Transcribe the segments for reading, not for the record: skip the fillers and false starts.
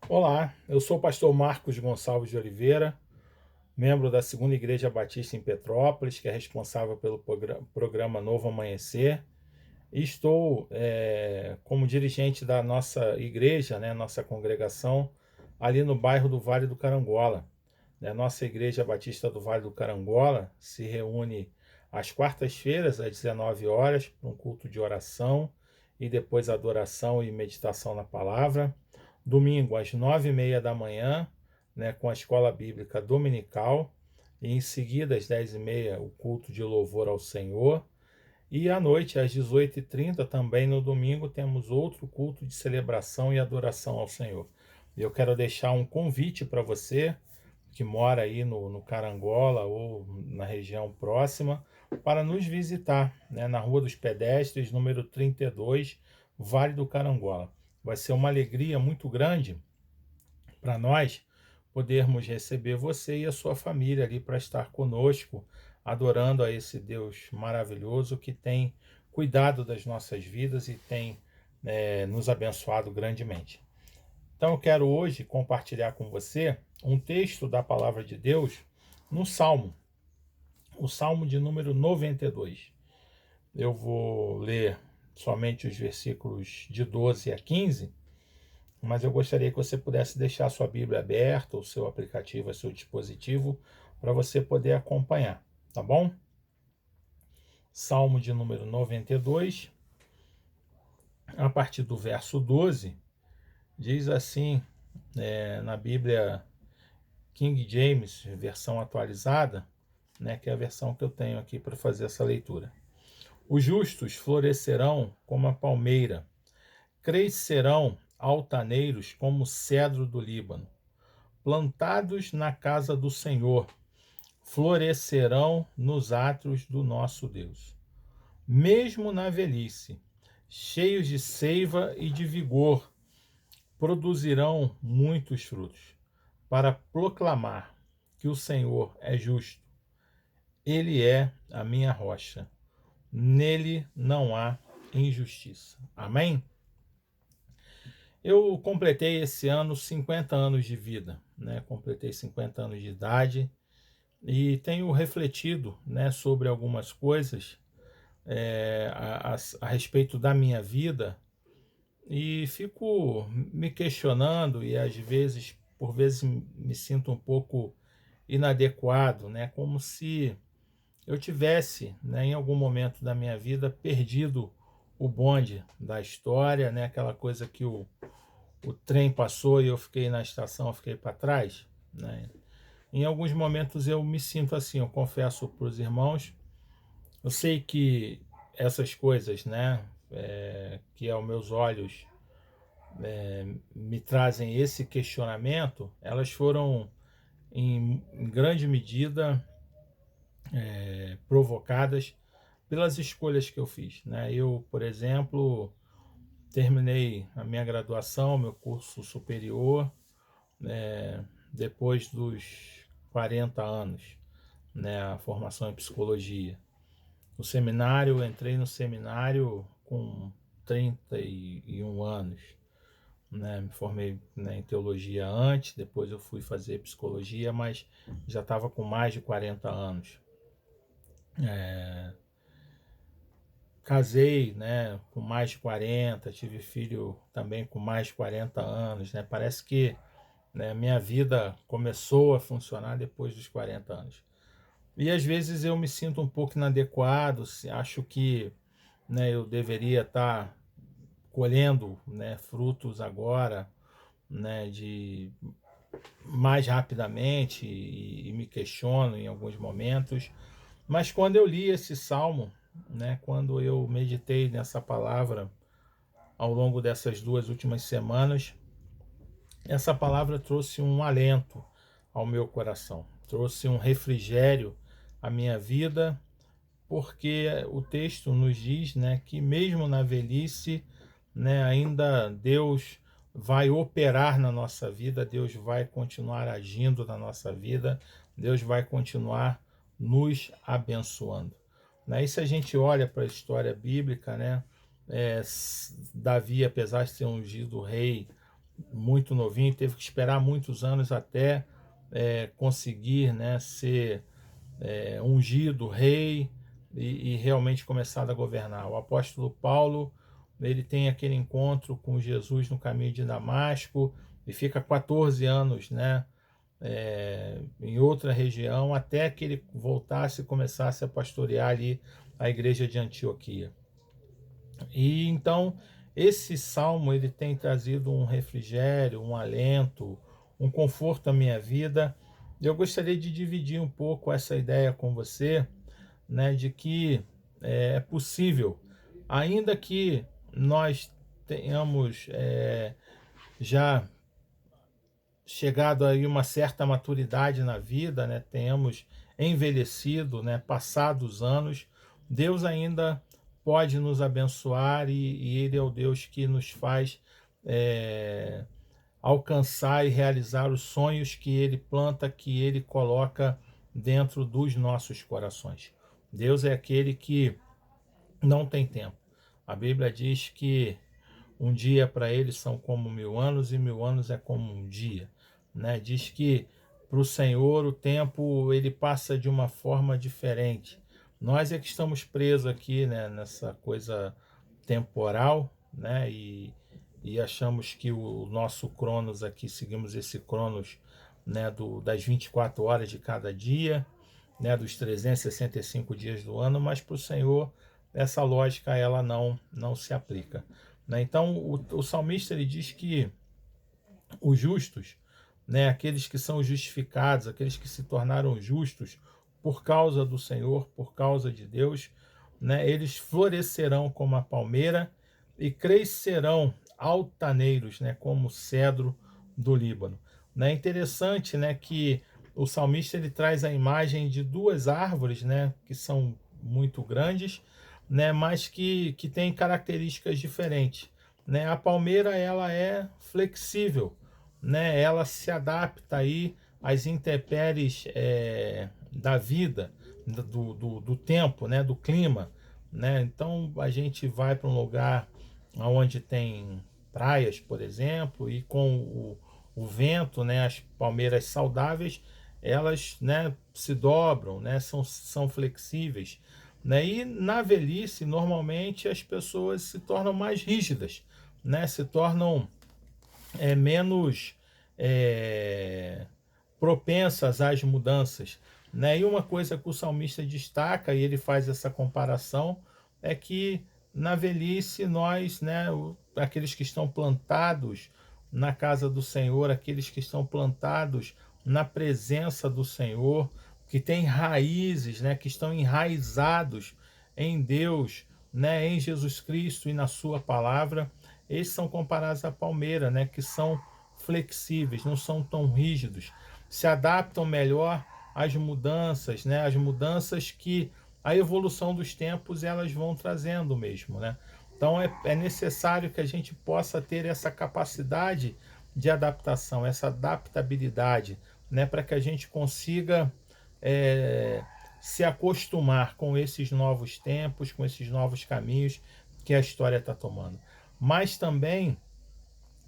Olá, eu sou o pastor Marcos Gonçalves de Oliveira, membro da Segunda Igreja Batista em Petrópolis, que é responsável pelo programa Novo Amanhecer, e estou como dirigente da nossa igreja, né, nossa congregação, ali no bairro do Vale do Carangola. Nossa Igreja Batista do Vale do Carangola se reúne às quartas-feiras, às 19 horas, para um culto de oração e depois adoração e meditação na palavra. Domingo, às 9h30 da manhã, né, com a escola bíblica dominical. E em seguida, às 10h30, o culto de louvor ao Senhor. E à noite, às 18h30, também no domingo, temos outro culto de celebração e adoração ao Senhor. Eu quero deixar um convite para você que mora aí no Carangola ou na região próxima, para nos visitar, né, na Rua dos Pedestres, número 32, Vale do Carangola. Vai ser uma alegria muito grande para nós podermos receber você e a sua família ali para estar conosco, adorando a esse Deus maravilhoso que tem cuidado das nossas vidas e tem nos abençoado grandemente. Então eu quero hoje compartilhar com você um texto da palavra de Deus no Salmo, o Salmo de número 92. Eu vou ler somente os versículos de 12 a 15, mas eu gostaria que você pudesse deixar a sua Bíblia aberta, o seu aplicativo, o seu dispositivo, para você poder acompanhar, tá bom? Salmo de número 92, a partir do verso 12, diz assim, na Bíblia King James, versão atualizada, né, que é a versão que eu tenho aqui para fazer essa leitura. Os justos florescerão como a palmeira, crescerão altaneiros como o cedro do Líbano, plantados na casa do Senhor, florescerão nos átrios do nosso Deus. Mesmo na velhice, cheios de seiva e de vigor, produzirão muitos frutos, para proclamar que o Senhor é justo. Ele é a minha rocha. Nele não há injustiça. Amém? Eu completei esse ano 50 anos de vida, né? Completei 50 anos de idade e tenho refletido, né, sobre algumas coisas a respeito da minha vida e fico me questionando e às vezes, por vezes, me sinto um pouco inadequado, né? Como se eu tivesse, né, em algum momento da minha vida, perdido o bonde da história, né? Aquela coisa que o trem passou e eu fiquei na estação, eu fiquei para trás, né? Em alguns momentos eu me sinto assim, eu confesso para os irmãos, eu sei que essas coisas, né, que aos meus olhos me trazem esse questionamento, elas foram em grande medida provocadas pelas escolhas que eu fiz, né? Eu, por exemplo, terminei a minha graduação, meu curso superior, depois dos 40 anos, né? A formação em psicologia. No seminário, eu entrei no seminário com 31 anos, né? Me formei, né, em teologia antes, depois eu fui fazer psicologia, mas já estava com mais de 40 anos. Casei, né, com mais de 40, tive filho também com mais de 40 anos, né? Parece que, né, minha vida começou a funcionar depois dos 40 anos. E às vezes eu me sinto um pouco inadequado, acho que, né, eu deveria estar colhendo, né, frutos agora, né, de mais rapidamente e me questiono em alguns momentos. Mas quando eu li esse salmo, né, quando eu meditei nessa palavra ao longo dessas 2 últimas semanas, essa palavra trouxe um alento ao meu coração, trouxe um refrigério à minha vida, porque o texto nos diz, né, que mesmo na velhice, né, ainda Deus vai operar na nossa vida, Deus vai continuar agindo na nossa vida, Deus vai continuar nos abençoando. Né? E se a gente olha para a história bíblica, né, Davi, apesar de ser ungido rei, muito novinho, teve que esperar muitos anos até conseguir, né, ser ungido rei e realmente começar a governar. O apóstolo Paulo, ele tem aquele encontro com Jesus no caminho de Damasco e fica 14 anos, né, em outra região, até que ele voltasse e começasse a pastorear ali a igreja de Antioquia. E então esse salmo ele tem trazido um refrigério, um alento, um conforto à minha vida. Eu gostaria de dividir um pouco essa ideia com você, né, de que é possível, ainda que nós tenhamos já chegado aí uma certa maturidade na vida, né, tenhamos envelhecido, né, passados anos, Deus ainda pode nos abençoar e Ele é o Deus que nos faz é, alcançar e realizar os sonhos que Ele planta, que Ele coloca dentro dos nossos corações. Deus é aquele que não tem tempo. A Bíblia diz que um dia para ele são como 1000 anos e 1000 anos é como um dia, né? Diz que para o Senhor o tempo ele passa de uma forma diferente. Nós é que estamos presos aqui, né, nessa coisa temporal, né? E achamos que o nosso Cronos aqui, seguimos esse Cronos, né, das 24 horas de cada dia, né, dos 365 dias do ano, mas para o Senhor essa lógica ela não se aplica, né? Então o salmista ele diz que os justos, né, aqueles que são justificados, aqueles que se tornaram justos por causa do Senhor, por causa de Deus, né, eles florescerão como a palmeira e crescerão altaneiros, né, como o cedro do Líbano. É interessante, né, que o salmista ele traz a imagem de duas árvores, né, que são muito grandes, né, mas que têm características diferentes, né? A palmeira ela é flexível, né? Ela se adapta aí às intempéries da vida, do tempo, né? Do clima, né? Então a gente vai para um lugar onde tem praias, por exemplo, e com o vento, né? As palmeiras saudáveis elas, né, se dobram, né? São flexíveis, né? E na velhice normalmente as pessoas se tornam mais rígidas, né? Se tornam menos é, propensas às mudanças, né? E uma coisa que o salmista destaca, e ele faz essa comparação, é que na velhice nós, né, aqueles que estão plantados na casa do Senhor, aqueles que estão plantados na presença do Senhor, que têm raízes, né, que estão enraizados em Deus, né, em Jesus Cristo e na sua palavra, esses são comparados à palmeira, né, que são flexíveis, não são tão rígidos, se adaptam melhor às mudanças, né, às mudanças que a evolução dos tempos elas vão trazendo mesmo, né? Então é necessário que a gente possa ter essa capacidade de adaptação, essa adaptabilidade, né, para que a gente consiga se acostumar com esses novos tempos, com esses novos caminhos que a história está tomando. Mas também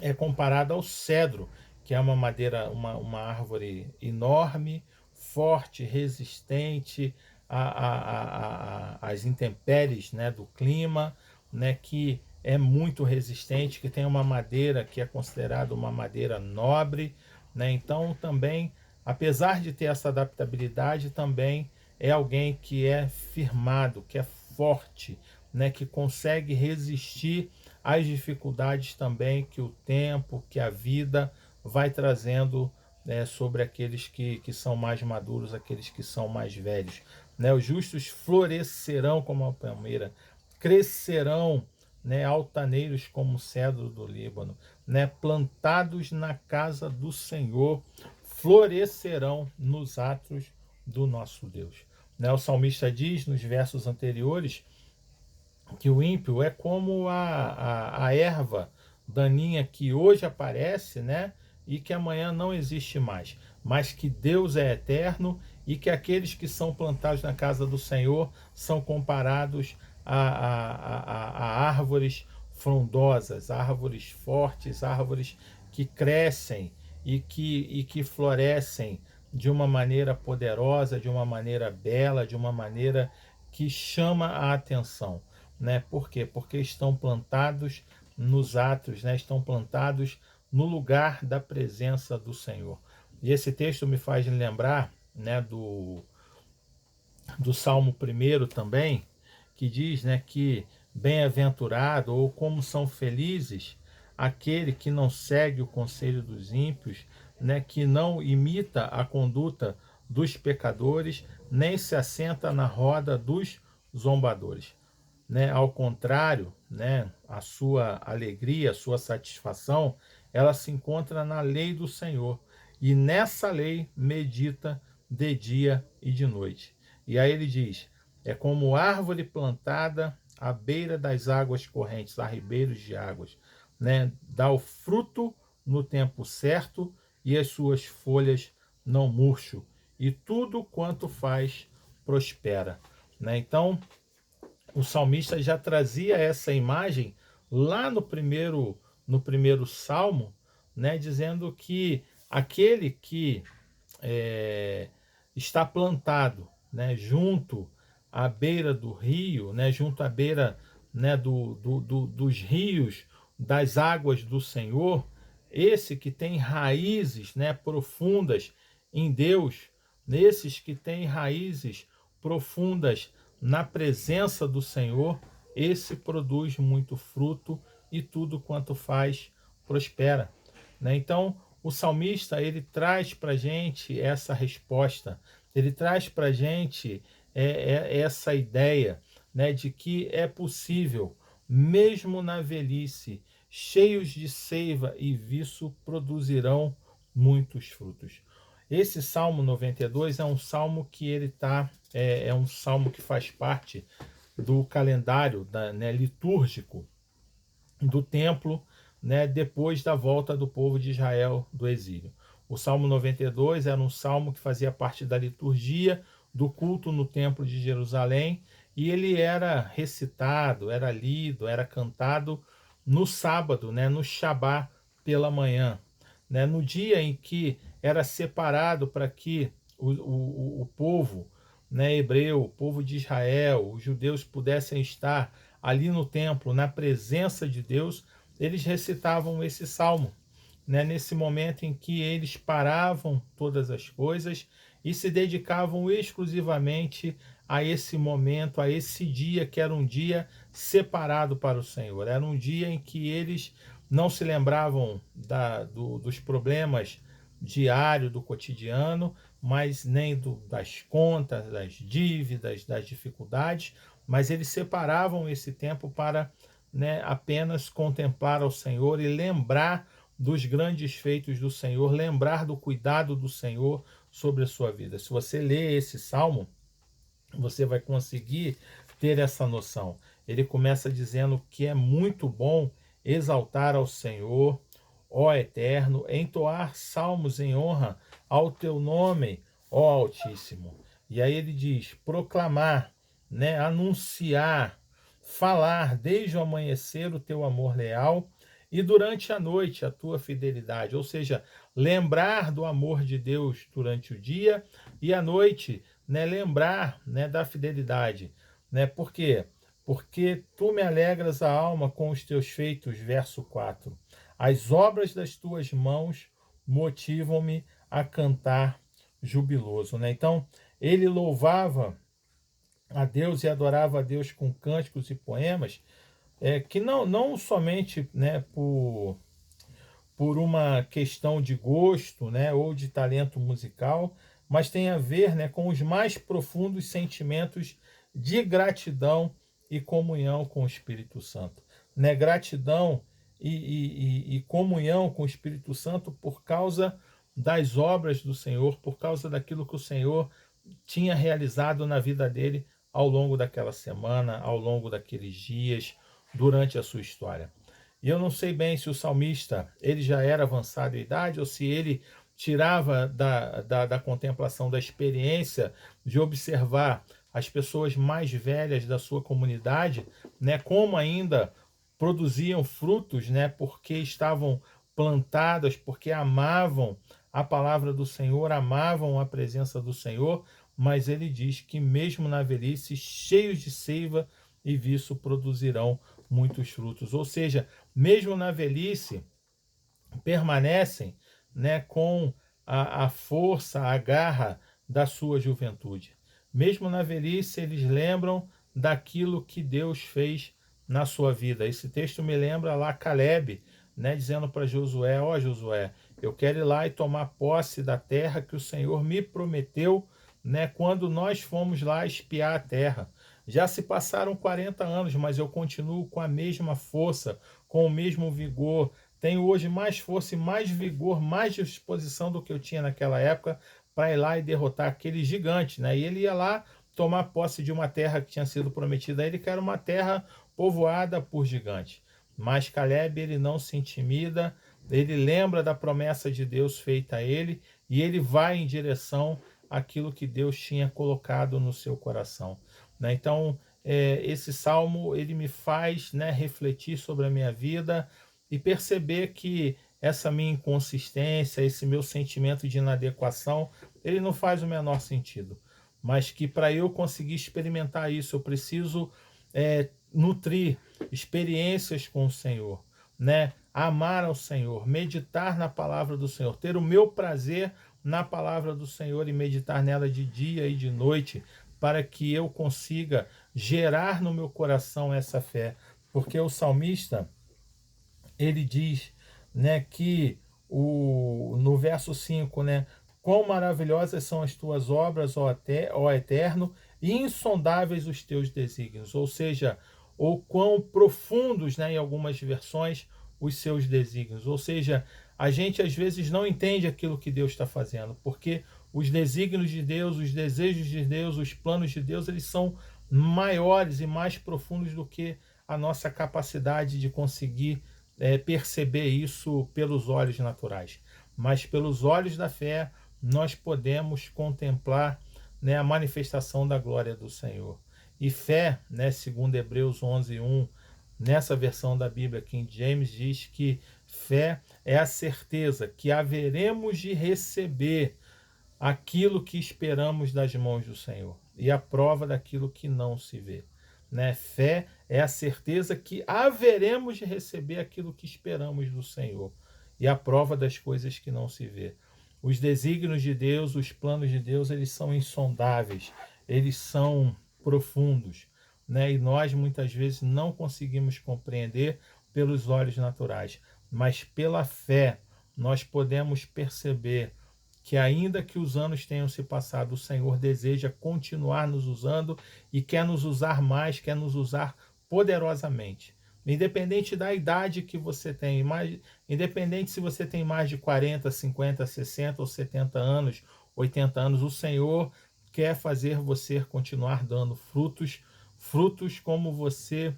é comparado ao cedro, que é uma madeira, uma árvore enorme, forte, resistente às intempéries, né, do clima, né, que é muito resistente, que tem uma madeira que é considerada uma madeira nobre, né? Então também, apesar de ter essa adaptabilidade, também é alguém que é firmado, que é forte, né, que consegue resistir às dificuldades também que o tempo, que a vida vai trazendo sobre aqueles que são mais maduros, aqueles que são mais velhos, né? Os justos florescerão como a palmeira, crescerão, né, altaneiros como o cedro do Líbano, né, plantados na casa do Senhor, florescerão nos atos do nosso Deus. Né, o salmista diz nos versos anteriores que o ímpio é como a erva daninha que hoje aparece, né, e que amanhã não existe mais, mas que Deus é eterno e que aqueles que são plantados na casa do Senhor são comparados a árvores frondosas, árvores fortes, árvores que crescem e que florescem de uma maneira poderosa, de uma maneira bela, de uma maneira que chama a atenção, né? Por quê? Porque estão plantados nos atos, né? Estão plantados no lugar da presença do Senhor. E esse texto me faz lembrar, né, do Salmo 1 também, que diz, né, que bem-aventurado ou como são felizes aquele que não segue o conselho dos ímpios, né, que não imita a conduta dos pecadores, nem se assenta na roda dos zombadores, né? Ao contrário, né, a sua alegria, a sua satisfação, ela se encontra na lei do Senhor, e nessa lei medita de dia e de noite. E aí ele diz: é como árvore plantada à beira das águas correntes, a ribeiros de águas, né? Dá o fruto no tempo certo e as suas folhas não murcham, e tudo quanto faz prospera, né? Então, o salmista já trazia essa imagem lá no primeiro salmo, né, dizendo que aquele que é, está plantado, né, junto à beira do rio, né, junto à beira, né, dos rios, das águas do Senhor, esse que tem raízes, né, profundas em Deus, nesses que têm raízes profundas na presença do Senhor, esse produz muito fruto e tudo quanto faz prospera, né? Então, o salmista ele traz para a gente essa resposta, ele traz para a gente essa ideia, né, de que é possível, mesmo na velhice, cheios de seiva e viço, produzirão muitos frutos. Esse Salmo 92 é um salmo que é um salmo que faz parte do calendário né, litúrgico do templo, né, depois da volta do povo de Israel do exílio. O Salmo 92 era um salmo que fazia parte da liturgia do culto no templo de Jerusalém, e ele era recitado, era lido, era cantado no sábado, né, no Shabá pela manhã, né, no dia em que era separado para que o povo, né, hebreu, o povo de Israel, os judeus pudessem estar ali no templo, na presença de Deus. Eles recitavam esse salmo, né, nesse momento em que eles paravam todas as coisas e se dedicavam exclusivamente a esse momento, a esse dia que era um dia separado para o Senhor. Era um dia em que eles não se lembravam dos problemas diários, do cotidiano, mas nem das contas, das dívidas, das dificuldades, mas eles separavam esse tempo para, né, apenas contemplar ao Senhor e lembrar dos grandes feitos do Senhor, lembrar do cuidado do Senhor sobre a sua vida. Se você lê esse salmo, você vai conseguir ter essa noção. Ele começa dizendo que é muito bom exaltar ao Senhor, ó Eterno, entoar salmos em honra ao teu nome, ó Altíssimo. E aí ele diz: proclamar, né, anunciar, falar desde o amanhecer o teu amor leal e durante a noite a tua fidelidade. Ou seja, lembrar do amor de Deus durante o dia e à noite, né, lembrar, né, da fidelidade, né? Por quê? Porque tu me alegras a alma com os teus feitos, verso 4. As obras das tuas mãos motivam-me a cantar jubiloso, né? Então, ele louvava a Deus e adorava a Deus com cânticos e poemas, que não somente, né, por uma questão de gosto, né, ou de talento musical, mas tem a ver, né, com os mais profundos sentimentos de gratidão e comunhão com o Espírito Santo. Né? Gratidão e comunhão com o Espírito Santo por causa das obras do Senhor, por causa daquilo que o Senhor tinha realizado na vida dele ao longo daquela semana, ao longo daqueles dias, durante a sua história. E eu não sei bem se o salmista ele já era avançado em idade ou se ele tirava da contemplação, da experiência de observar as pessoas mais velhas da sua comunidade, né, como ainda produziam frutos, né, porque estavam plantadas porque amavam a palavra do Senhor, amavam a presença do Senhor, mas ele diz que mesmo na velhice, cheios de seiva e viço, produzirão muitos frutos. Ou seja, mesmo na velhice, permanecem, né, com a força, a garra da sua juventude. Mesmo na velhice, eles lembram daquilo que Deus fez na sua vida. Esse texto me lembra lá Caleb, né, dizendo para Josué: ó Josué, eu quero ir lá e tomar posse da terra que o Senhor me prometeu, né, quando nós fomos lá espiar a terra. Já se passaram 40 anos, mas eu continuo com a mesma força, com o mesmo vigor. Tenho hoje mais força e mais vigor, mais disposição do que eu tinha naquela época para ir lá e derrotar aquele gigante, né? E ele ia lá tomar posse de uma terra que tinha sido prometida a ele, que era uma terra povoada por gigantes. Mas Caleb, ele não se intimida, ele lembra da promessa de Deus feita a ele e ele vai em direção àquilo que Deus tinha colocado no seu coração, né? Então, esse salmo ele me faz, né, refletir sobre a minha vida e perceber que essa minha inconsistência, esse meu sentimento de inadequação, ele não faz o menor sentido. Mas que para eu conseguir experimentar isso, eu preciso nutrir experiências com o Senhor, né? Amar ao Senhor, meditar na palavra do Senhor, ter o meu prazer na palavra do Senhor e meditar nela de dia e de noite, para que eu consiga gerar no meu coração essa fé. Porque o salmista, ele diz, né, que no verso 5, né, quão maravilhosas são as tuas obras, ó Eterno, e insondáveis os teus desígnios. Ou seja, ou quão profundos, né, em algumas versões, os seus desígnios. Ou seja, a gente às vezes não entende aquilo que Deus está fazendo, porque os desígnios de Deus, os desejos de Deus, os planos de Deus, eles são maiores e mais profundos do que a nossa capacidade de conseguir perceber isso pelos olhos naturais. Mas pelos olhos da fé, nós podemos contemplar, né, a manifestação da glória do Senhor. E fé, né, segundo Hebreus 11:1, nessa versão da Bíblia, King James, diz que fé é a certeza que haveremos de receber aquilo que esperamos das mãos do Senhor e a prova daquilo que não se vê, né? Fé é a certeza que haveremos de receber aquilo que esperamos do Senhor e a prova das coisas que não se vê. Os desígnios de Deus, os planos de Deus, eles são insondáveis, eles são profundos, né? E nós muitas vezes não conseguimos compreender pelos olhos naturais, mas pela fé nós podemos perceber que ainda que os anos tenham se passado, o Senhor deseja continuar nos usando e quer nos usar mais, quer nos usar poderosamente. Independente da idade que você tem, independente se você tem mais de 40, 50, 60 ou 70 anos, 80 anos, o Senhor quer fazer você continuar dando frutos, frutos como você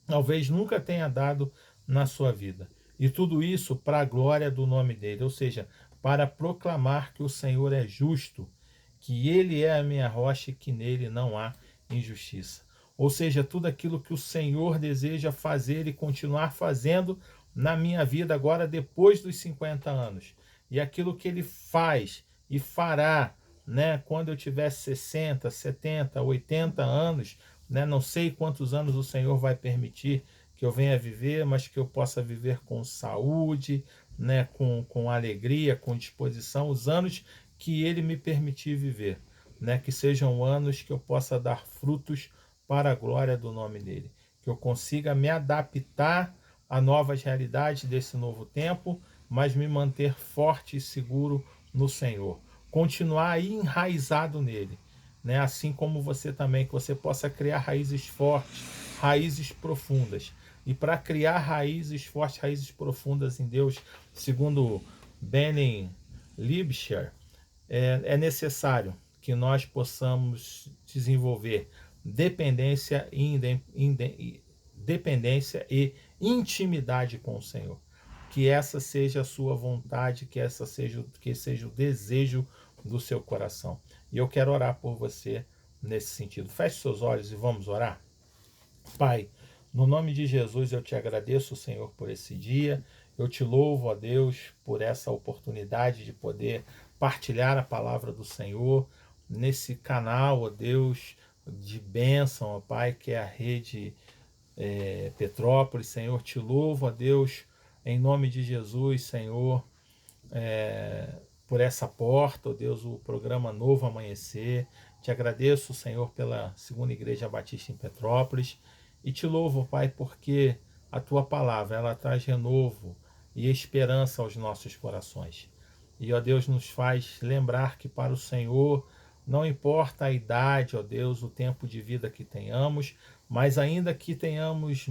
talvez nunca tenha dado na sua vida. E tudo isso para a glória do nome dele, ou seja, para proclamar que o Senhor é justo, que ele é a minha rocha e que nele não há injustiça. Ou seja, tudo aquilo que o Senhor deseja fazer e continuar fazendo na minha vida agora depois dos 50 anos. E aquilo que ele faz e fará, né, quando eu tiver 60, 70, 80 anos, né, não sei quantos anos o Senhor vai permitir que eu venha viver, mas que eu possa viver com saúde, né, com alegria, com disposição, os anos que ele me permitir viver, né, que sejam anos que eu possa dar frutos para a glória do nome dele, que eu consiga me adaptar a novas realidades desse novo tempo, mas me manter forte e seguro no Senhor, continuar enraizado nele, né, assim como você também, que você possa criar raízes fortes, raízes profundas. E para criar raízes fortes, raízes profundas em Deus, segundo Benning Libscher, é necessário que nós possamos desenvolver dependência e intimidade com o Senhor. Que essa seja a sua vontade, que seja o desejo do seu coração. E eu quero orar por você nesse sentido. Feche seus olhos e vamos orar. Pai, no nome de Jesus eu te agradeço, Senhor, por esse dia. Eu te louvo, ó Deus, por essa oportunidade de poder partilhar a palavra do Senhor nesse canal, ó Deus, de bênção, ó Pai, que é a rede Petrópolis. Senhor, te louvo, ó Deus, em nome de Jesus, Senhor, por essa porta, ó Deus, o programa Novo Amanhecer. Te agradeço, Senhor, pela Segunda Igreja Batista em Petrópolis e te louvo, Pai, porque a tua palavra, ela traz renovo e esperança aos nossos corações. E, ó Deus, nos faz lembrar que para o Senhor não importa a idade, ó Deus, o tempo de vida que tenhamos, mas ainda que tenhamos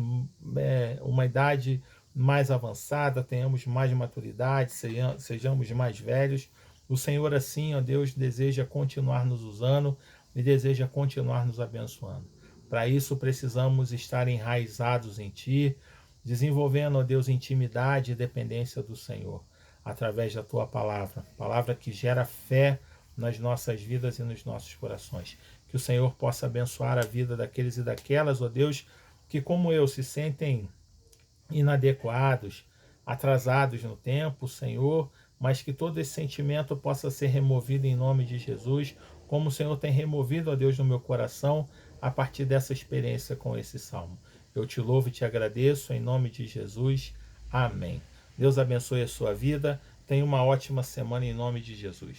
uma idade mais avançada, tenhamos mais maturidade, sejamos mais velhos, o Senhor assim, ó Deus, deseja continuar nos usando e deseja continuar nos abençoando. Para isso precisamos estar enraizados em Ti, desenvolvendo, ó Deus, intimidade e dependência do Senhor, através da Tua palavra, palavra que gera fé nas nossas vidas e nos nossos corações. Que o Senhor possa abençoar a vida daqueles e daquelas, ó Deus, que como eu se sentem inadequados, atrasados no tempo, Senhor, mas que todo esse sentimento possa ser removido em nome de Jesus, como o Senhor tem removido, ó Deus, no meu coração, a partir dessa experiência com esse salmo. Eu te louvo e te agradeço em nome de Jesus. Amém. Deus abençoe a sua vida. Tenha uma ótima semana em nome de Jesus.